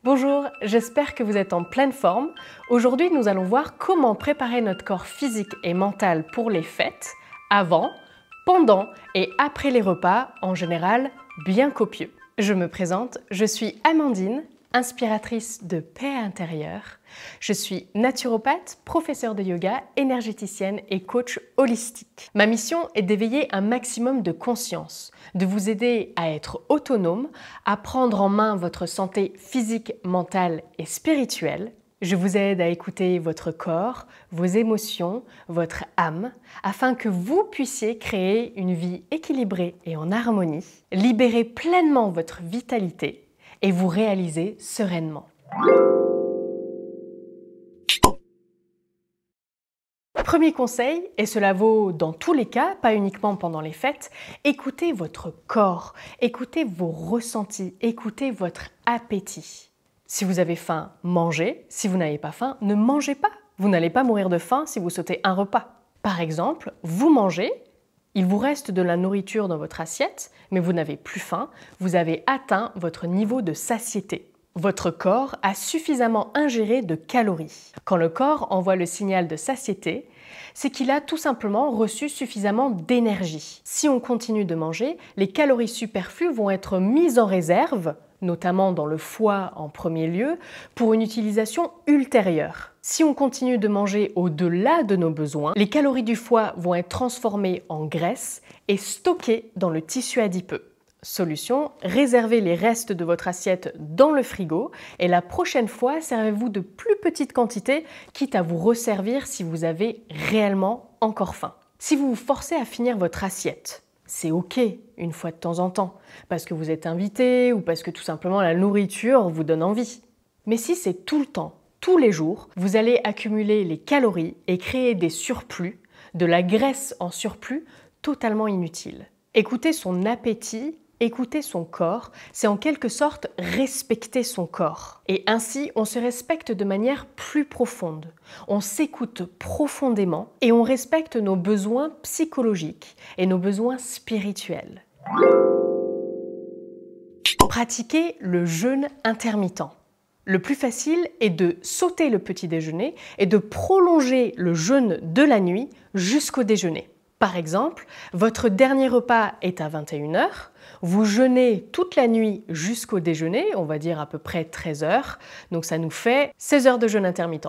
Bonjour, j'espère que vous êtes en pleine forme. Aujourd'hui, nous allons voir comment préparer notre corps physique et mental pour les fêtes, avant, pendant et après les repas, en général bien copieux. Je me présente, je suis Amandine, inspiratrice de paix intérieure. Je suis naturopathe, professeure de yoga, énergéticienne et coach holistique. Ma mission est d'éveiller un maximum de conscience, de vous aider à être autonome, à prendre en main votre santé physique, mentale et spirituelle. Je vous aide à écouter votre corps, vos émotions, votre âme, afin que vous puissiez créer une vie équilibrée et en harmonie, libérer pleinement votre vitalité et vous réaliser sereinement. Premier conseil, et cela vaut dans tous les cas, pas uniquement pendant les fêtes, écoutez votre corps, écoutez vos ressentis, écoutez votre appétit. Si vous avez faim, mangez. Si vous n'avez pas faim, ne mangez pas. Vous n'allez pas mourir de faim si vous sautez un repas. Par exemple, vous mangez, il vous reste de la nourriture dans votre assiette, mais vous n'avez plus faim, vous avez atteint votre niveau de satiété. Votre corps a suffisamment ingéré de calories. Quand le corps envoie le signal de satiété, c'est qu'il a tout simplement reçu suffisamment d'énergie. Si on continue de manger, les calories superflues vont être mises en réserve, notamment dans le foie en premier lieu, pour une utilisation ultérieure. Si on continue de manger au-delà de nos besoins, les calories du foie vont être transformées en graisse et stockées dans le tissu adipeux. Solution, réservez les restes de votre assiette dans le frigo et la prochaine fois, servez-vous de plus petites quantités, quitte à vous resservir si vous avez réellement encore faim. Si vous vous forcez à finir votre assiette, c'est ok une fois de temps en temps, parce que vous êtes invité ou parce que tout simplement la nourriture vous donne envie. Mais si c'est tout le temps, tous les jours, vous allez accumuler les calories et créer des surplus, de la graisse en surplus totalement inutile. Écoutez son appétit, écouter son corps, c'est en quelque sorte respecter son corps. Et ainsi, on se respecte de manière plus profonde. On s'écoute profondément et on respecte nos besoins psychologiques et nos besoins spirituels. Pratiquez le jeûne intermittent. Le plus facile est de sauter le petit déjeuner et de prolonger le jeûne de la nuit jusqu'au déjeuner. Par exemple, votre dernier repas est à 21h, vous jeûnez toute la nuit jusqu'au déjeuner, on va dire à peu près 13 heures, donc ça nous fait 16 heures de jeûne intermittent.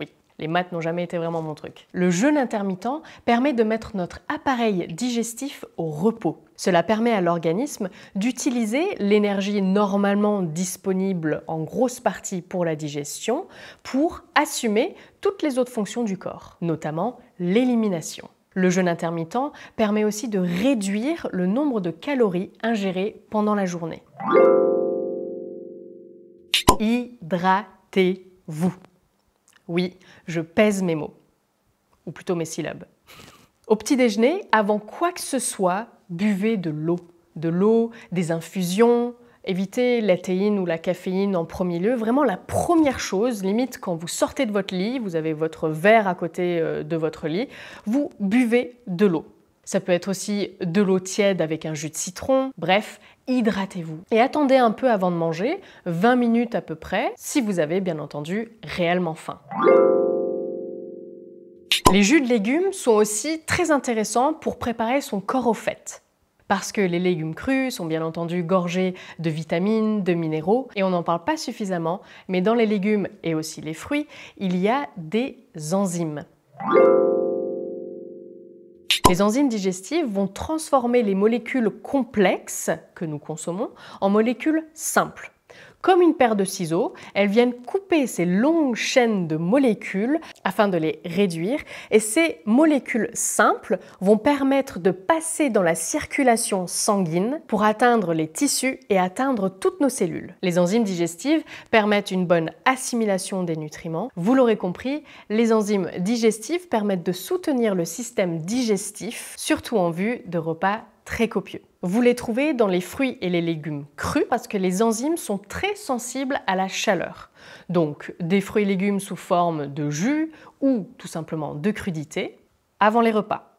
Oui, les maths n'ont jamais été vraiment mon truc. Le jeûne intermittent permet de mettre notre appareil digestif au repos. Cela permet à l'organisme d'utiliser l'énergie normalement disponible en grosse partie pour la digestion pour assumer toutes les autres fonctions du corps, notamment l'élimination. Le jeûne intermittent permet aussi de réduire le nombre de calories ingérées pendant la journée. Hydratez-vous. Oui, je pèse mes mots, ou plutôt mes syllabes. Au petit déjeuner, avant quoi que ce soit, buvez de l'eau. De l'eau, des infusions. Évitez la théine ou la caféine en premier lieu. Vraiment la première chose, limite quand vous sortez de votre lit, vous avez votre verre à côté de votre lit, vous buvez de l'eau. Ça peut être aussi de l'eau tiède avec un jus de citron. Bref, hydratez-vous. Et attendez un peu avant de manger, 20 minutes à peu près, si vous avez bien entendu réellement faim. Les jus de légumes sont aussi très intéressants pour préparer son corps aux fêtes. Parce que les légumes crus sont bien entendu gorgés de vitamines, de minéraux, et on n'en parle pas suffisamment, mais dans les légumes et aussi les fruits, il y a des enzymes. Les enzymes digestives vont transformer les molécules complexes que nous consommons en molécules simples. Comme une paire de ciseaux, elles viennent couper ces longues chaînes de molécules afin de les réduire et ces molécules simples vont permettre de passer dans la circulation sanguine pour atteindre les tissus et atteindre toutes nos cellules. Les enzymes digestives permettent une bonne assimilation des nutriments. Vous l'aurez compris, les enzymes digestives permettent de soutenir le système digestif, surtout en vue de repas très copieux. Vous les trouvez dans les fruits et les légumes crus parce que les enzymes sont très sensibles à la chaleur. Donc des fruits et légumes sous forme de jus ou tout simplement de crudités avant les repas.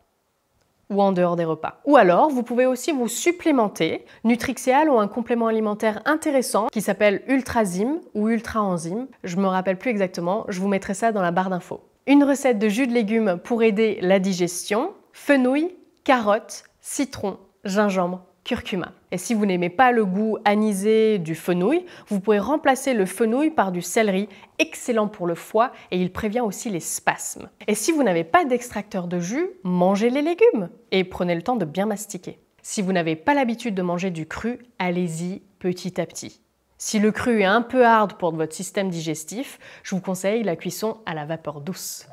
ou en dehors des repas. Ou alors, vous pouvez aussi vous supplémenter. Nutrixéal ont un complément alimentaire intéressant qui s'appelle Ultrazyme ou Ultra-enzyme. Je me rappelle plus exactement, je vous mettrai ça dans la barre d'infos. Une recette de jus de légumes pour aider la digestion, fenouil, carottes, citron, gingembre, curcuma. Et si vous n'aimez pas le goût anisé du fenouil, vous pouvez remplacer le fenouil par du céleri, excellent pour le foie et il prévient aussi les spasmes. Et si vous n'avez pas d'extracteur de jus, mangez les légumes et prenez le temps de bien mastiquer. Si vous n'avez pas l'habitude de manger du cru, allez-y petit à petit. Si le cru est un peu hard pour votre système digestif, je vous conseille la cuisson à la vapeur douce.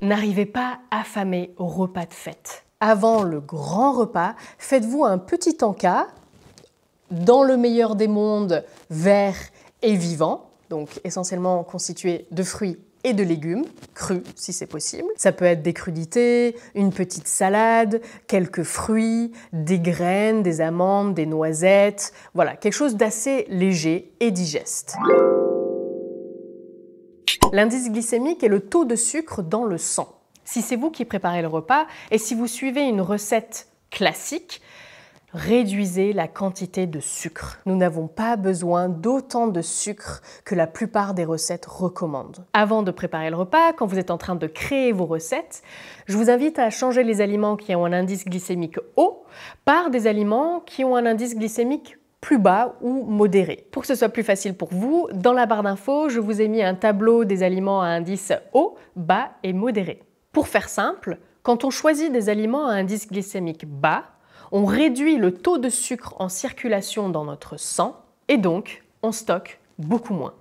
N'arrivez pas affamé au repas de fête. Avant le grand repas, faites-vous un petit encas, dans le meilleur des mondes, vert et vivant, donc essentiellement constitué de fruits et de légumes, crus si c'est possible. Ça peut être des crudités, une petite salade, quelques fruits, des graines, des amandes, des noisettes, voilà, quelque chose d'assez léger et digeste. L'indice glycémique est le taux de sucre dans le sang. Si c'est vous qui préparez le repas et si vous suivez une recette classique, réduisez la quantité de sucre. Nous n'avons pas besoin d'autant de sucre que la plupart des recettes recommandent. Avant de préparer le repas, quand vous êtes en train de créer vos recettes, je vous invite à changer les aliments qui ont un indice glycémique haut par des aliments qui ont un indice glycémique plus bas ou modéré. Pour que ce soit plus facile pour vous, dans la barre d'infos, je vous ai mis un tableau des aliments à indice haut, bas et modéré. Pour faire simple, quand on choisit des aliments à indice glycémique bas, on réduit le taux de sucre en circulation dans notre sang et donc on stocke beaucoup moins.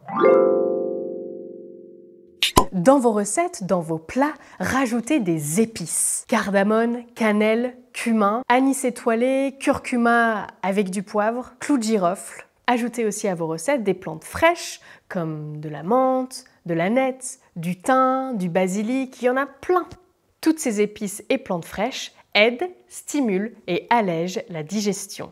Dans vos recettes, dans vos plats, rajoutez des épices. Cardamone, cannelle, cumin, anis étoilé, curcuma avec du poivre, clou de girofle. Ajoutez aussi à vos recettes des plantes fraîches comme de la menthe, de l'aneth, du thym, du basilic, il y en a plein. Toutes ces épices et plantes fraîches aident, stimulent et allègent la digestion.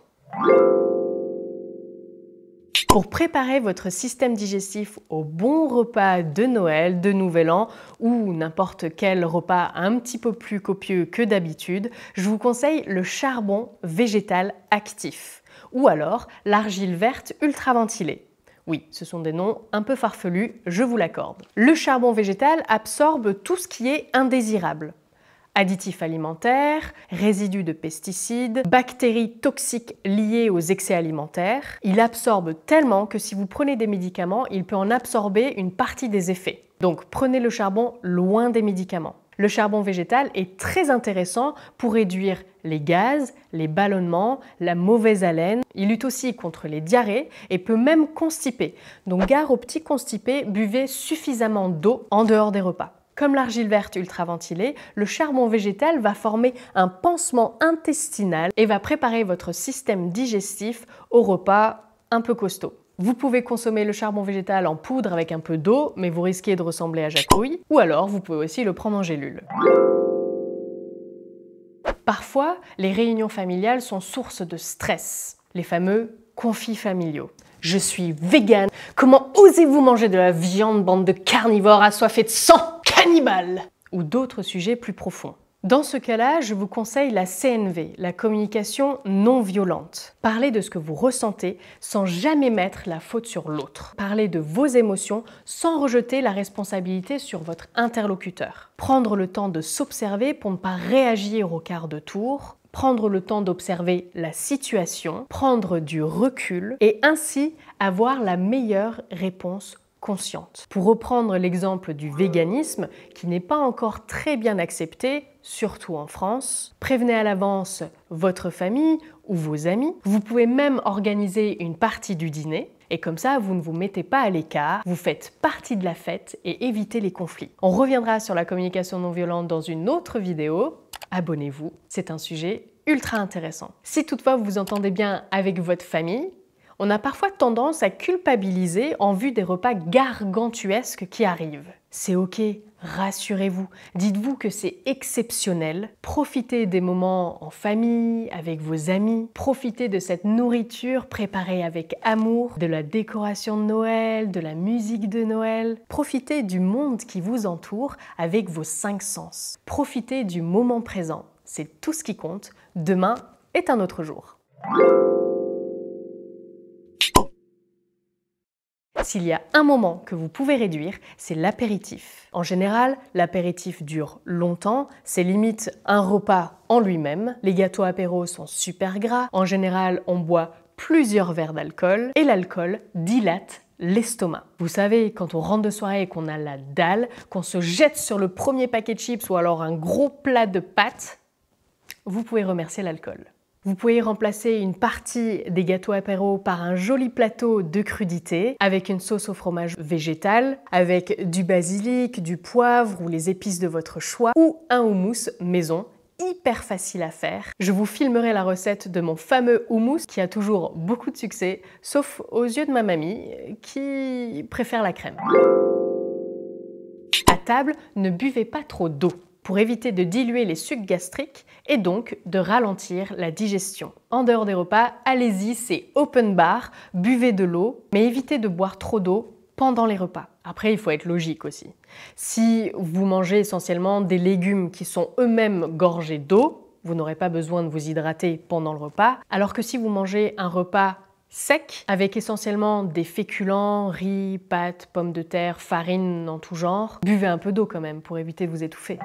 Pour préparer votre système digestif au bon repas de Noël, de Nouvel An ou n'importe quel repas un petit peu plus copieux que d'habitude, je vous conseille le charbon végétal actif ou alors l'argile verte ultraventilée. Oui, ce sont des noms un peu farfelus, je vous l'accorde. Le charbon végétal absorbe tout ce qui est indésirable. Additifs alimentaires, résidus de pesticides, bactéries toxiques liées aux excès alimentaires. Il absorbe tellement que si vous prenez des médicaments, il peut en absorber une partie des effets. Donc prenez le charbon loin des médicaments. Le charbon végétal est très intéressant pour réduire les gaz, les ballonnements, la mauvaise haleine. Il lutte aussi contre les diarrhées et peut même constiper. Donc gare aux petits constipés, buvez suffisamment d'eau en dehors des repas. Comme l'argile verte ultraventilée, le charbon végétal va former un pansement intestinal et va préparer votre système digestif au repas un peu costaud. Vous pouvez consommer le charbon végétal en poudre avec un peu d'eau, mais vous risquez de ressembler à Jacouille, ou alors vous pouvez aussi le prendre en gélule. Parfois, les réunions familiales sont source de stress, les fameux conflits familiaux. Je suis végane, comment osez-vous manger de la viande, bande de carnivores assoiffés de sang, cannibales? Ou d'autres sujets plus profonds. Dans ce cas-là, je vous conseille la CNV, la communication non violente. Parlez de ce que vous ressentez sans jamais mettre la faute sur l'autre. Parlez de vos émotions sans rejeter la responsabilité sur votre interlocuteur. Prendre le temps de s'observer pour ne pas réagir au quart de tour. Prendre le temps d'observer la situation, prendre du recul et ainsi avoir la meilleure réponse consciente. Pour reprendre l'exemple du véganisme, qui n'est pas encore très bien accepté, surtout en France, prévenez à l'avance votre famille ou vos amis. Vous pouvez même organiser une partie du dîner et comme ça, vous ne vous mettez pas à l'écart, vous faites partie de la fête et évitez les conflits. On reviendra sur la communication non violente dans une autre vidéo. Abonnez-vous, c'est un sujet ultra intéressant. Si toutefois vous vous entendez bien avec votre famille, on a parfois tendance à culpabiliser en vue des repas gargantuesques qui arrivent. C'est ok, rassurez-vous, dites-vous que c'est exceptionnel. Profitez des moments en famille, avec vos amis. Profitez de cette nourriture préparée avec amour, de la décoration de Noël, de la musique de Noël. Profitez du monde qui vous entoure avec vos 5 sens. Profitez du moment présent. C'est tout ce qui compte. Demain est un autre jour. S'il y a un moment que vous pouvez réduire, c'est l'apéritif. En général, l'apéritif dure longtemps, c'est limite un repas en lui-même. Les gâteaux apéros sont super gras. En général, on boit plusieurs verres d'alcool et l'alcool dilate l'estomac. Vous savez, quand on rentre de soirée et qu'on a la dalle, qu'on se jette sur le premier paquet de chips ou alors un gros plat de pâtes, vous pouvez remercier l'alcool. Vous pouvez remplacer une partie des gâteaux apéros par un joli plateau de crudités avec une sauce au fromage végétal, avec du basilic, du poivre ou les épices de votre choix ou un houmous maison. Hyper facile à faire. Je vous filmerai la recette de mon fameux houmous qui a toujours beaucoup de succès, sauf aux yeux de ma mamie qui préfère la crème. À table, ne buvez pas trop d'eau pour éviter de diluer les sucs gastriques et donc de ralentir la digestion. En dehors des repas, allez-y, c'est open bar, buvez de l'eau, mais évitez de boire trop d'eau pendant les repas. Après, il faut être logique aussi. Si vous mangez essentiellement des légumes qui sont eux-mêmes gorgés d'eau, vous n'aurez pas besoin de vous hydrater pendant le repas, alors que si vous mangez un repas sec, avec essentiellement des féculents, riz, pâtes, pommes de terre, farine en tout genre, buvez un peu d'eau quand même pour éviter de vous étouffer.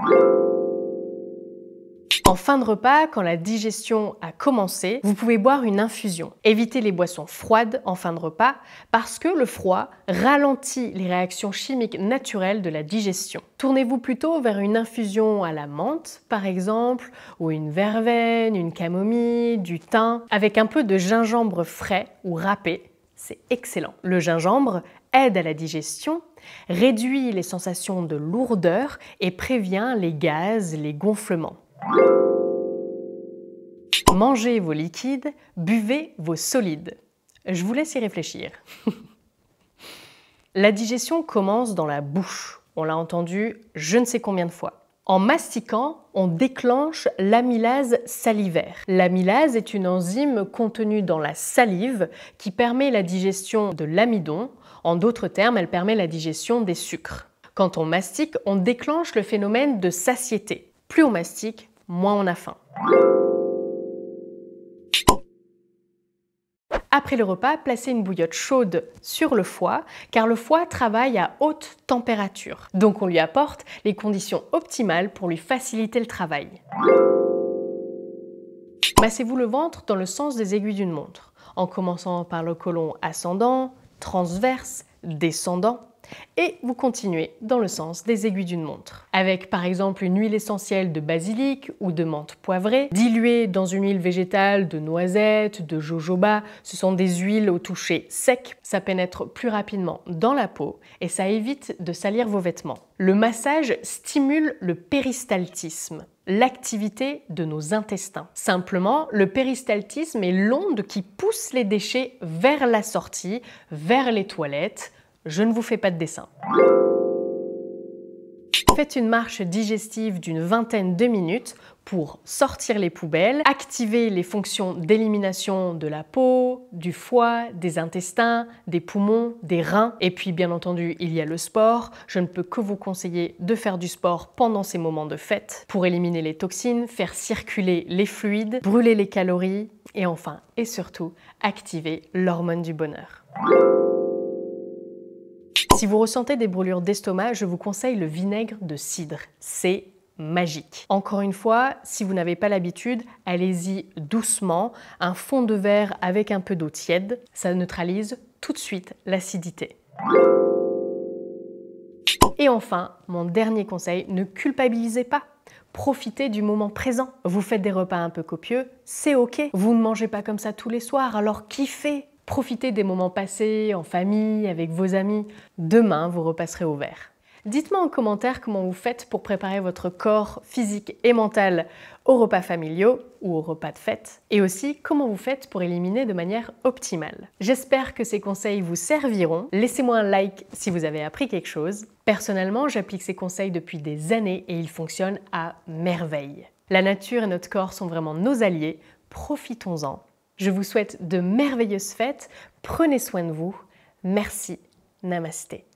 En fin de repas, quand la digestion a commencé, vous pouvez boire une infusion. Évitez les boissons froides en fin de repas parce que le froid ralentit les réactions chimiques naturelles de la digestion. Tournez-vous plutôt vers une infusion à la menthe, par exemple, ou une verveine, une camomille, du thym, avec un peu de gingembre frais ou râpé. C'est excellent. Le gingembre aide à la digestion, réduit les sensations de lourdeur et prévient les gaz, les gonflements. Mangez vos liquides, buvez vos solides. Je vous laisse y réfléchir. La digestion commence dans la bouche. On l'a entendu je ne sais combien de fois. En mastiquant, on déclenche l'amylase salivaire. L'amylase est une enzyme contenue dans la salive qui permet la digestion de l'amidon. En d'autres termes, elle permet la digestion des sucres. Quand on mastique, on déclenche le phénomène de satiété. Plus on mastique, moins on a faim. Après le repas, placez une bouillotte chaude sur le foie, car le foie travaille à haute température. Donc on lui apporte les conditions optimales pour lui faciliter le travail. Massez-vous le ventre dans le sens des aiguilles d'une montre, en commençant par le côlon ascendant, transverse, descendant, et vous continuez dans le sens des aiguilles d'une montre. Avec par exemple une huile essentielle de basilic ou de menthe poivrée, diluée dans une huile végétale de noisette, de jojoba, ce sont des huiles au toucher sec, ça pénètre plus rapidement dans la peau et ça évite de salir vos vêtements. Le massage stimule le péristaltisme, l'activité de nos intestins. Simplement, le péristaltisme est l'onde qui pousse les déchets vers la sortie, vers les toilettes. Je ne vous fais pas de dessin. Faites une marche digestive d'une vingtaine de minutes pour sortir les poubelles, activer les fonctions d'élimination de la peau, du foie, des intestins, des poumons, des reins. Et puis bien entendu, il y a le sport. Je ne peux que vous conseiller de faire du sport pendant ces moments de fête pour éliminer les toxines, faire circuler les fluides, brûler les calories et enfin et surtout activer l'hormone du bonheur. Si vous ressentez des brûlures d'estomac, je vous conseille le vinaigre de cidre. C'est magique. Encore une fois, si vous n'avez pas l'habitude, allez-y doucement. Un fond de verre avec un peu d'eau tiède, ça neutralise tout de suite l'acidité. Et enfin, mon dernier conseil, ne culpabilisez pas. Profitez du moment présent. Vous faites des repas un peu copieux, c'est ok. Vous ne mangez pas comme ça tous les soirs, alors kiffez. Profitez des moments passés en famille, avec vos amis. Demain, vous repasserez au vert. Dites-moi en commentaire comment vous faites pour préparer votre corps physique et mental aux repas familiaux ou aux repas de fête, et aussi comment vous faites pour éliminer de manière optimale. J'espère que ces conseils vous serviront. Laissez-moi un like si vous avez appris quelque chose. Personnellement, j'applique ces conseils depuis des années et ils fonctionnent à merveille. La nature et notre corps sont vraiment nos alliés, profitons-en. Je vous souhaite de merveilleuses fêtes, prenez soin de vous. Merci, namasté.